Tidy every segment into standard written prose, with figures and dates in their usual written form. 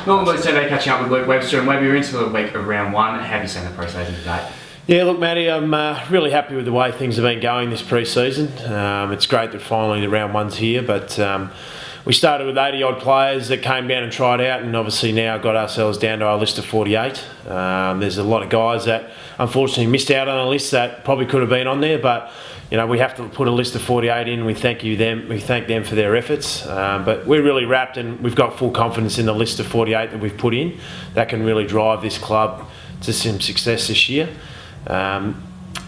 Welcome to Saturday, catching up with Luke Webster, and we're into the week of round one. How have you seen the pre-season today? Yeah, look, Matty, I'm really happy with the way things have been going this pre-season. It's great that finally the round one's here, but we started with 80 odd players that came down and tried out, and obviously now got ourselves down to our list of 48. There's a lot of guys that unfortunately missed out on a list that probably could have been on there, but you know, we have to put a list of 48 in. We thank them for their efforts, but we're really wrapped, and we've got full confidence in the list of 48 that we've put in that can really drive this club to some success this year.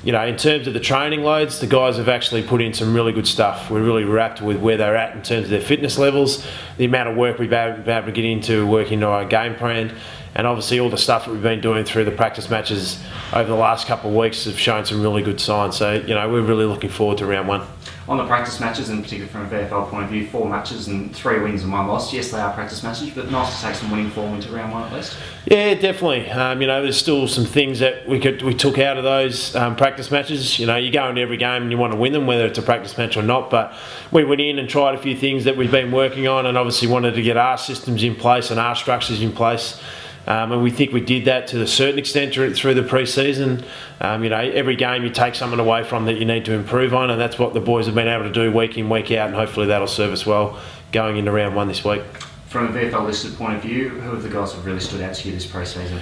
You know, in terms of the training loads, the guys have actually put in some really good stuff. We're really wrapped with where they're at in terms of their fitness levels, the amount of work we've been able to get into working into our game plan, and obviously all the stuff that we've been doing through the practice matches over the last couple of weeks have shown some really good signs. So, you know, we're really looking forward to round one. On the practice matches, and particularly from a VFL point of view, 4 matches and 3 wins and 1 loss. Yes, they are practice matches, but nice to take some winning form into round one at least. Yeah, definitely. You know, there's still some things that we took out of those practice matches. You know, you go into every game and you want to win them, whether it's a practice match or not. But we went in and tried a few things that we've been working on, and obviously wanted to get our systems in place and our structures in place. And we think we did that to a certain extent through the pre-season. You know, every game you take something away from that you need to improve on, and that's what the boys have been able to do week in, week out, and hopefully that'll serve us well going into round one this week. From a VFL listed point of view, who are the guys that have really stood out to you this pre-season?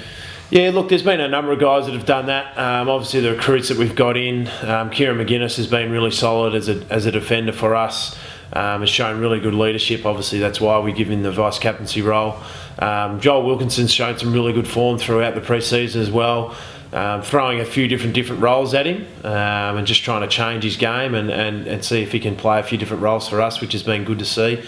Yeah, look, there's been a number of guys that have done that. Obviously, the recruits that we've got in, Kieran McGuinness has been really solid as a defender for us. Has shown really good leadership. Obviously, that's why we give him the vice captaincy role. Joel Wilkinson's shown some really good form throughout the pre-season as well, throwing a few different roles at him, and just trying to change his game and see if he can play a few different roles for us, which has been good to see.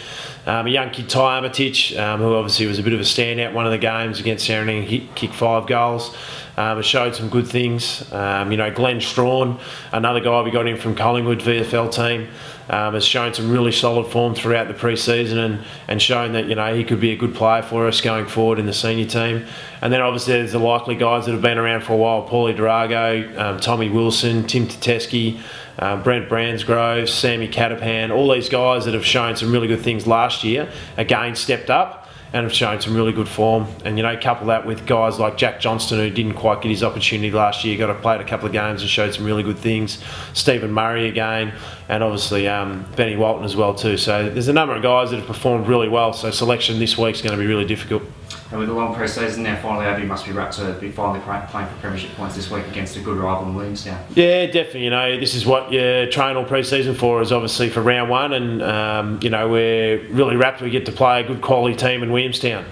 A young kid, Ty Armitage, who obviously was a bit of a standout one of the games against Sarandon, he kicked 5 goals. Has showed some good things. You know, Glenn Strawn, another guy we got in from Collingwood VFL team, has shown some really solid form throughout the pre-season and shown that, you know, he could be a good player for us going forward in the senior team. And then obviously there's the likely guys that have been around for a while: Paulie Durago, Tommy Wilson, Tim Tateski, Brent Bransgrove, Sammy Catapan. All these guys that have shown some really good things last year again stepped up and have shown some really good form. And, you know, couple that with guys like Jack Johnston, who didn't quite get his opportunity last year, got to play a couple of games and showed some really good things. Stephen Murray again, and obviously Benny Walton as well too. So there's a number of guys that have performed really well, so selection this week's going to be really difficult. And with the long pre-season now finally over, you must be wrapped to be finally playing for premiership points this week against a good rival in Williamstown. Yeah, definitely. You know, this is what you train all pre-season for, is obviously for round one, and you know, we're really wrapped we get to play a good quality team in Williamstown.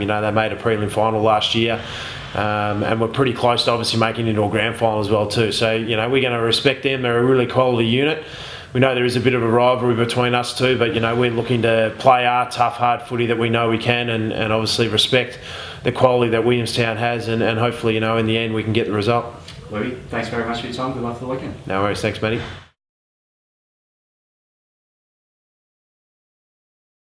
You know, they made a prelim final last year. And we're pretty close to obviously making it into a grand final as well too. So, you know, we're going to respect them. They're a really quality unit. We know there is a bit of a rivalry between us two, but, you know, we're looking to play our tough, hard footy that we know we can, and obviously respect the quality that Williamstown has, and hopefully, you know, in the end we can get the result. Louis, thanks very much for your time. Good luck for the weekend. No worries. Thanks, Matty.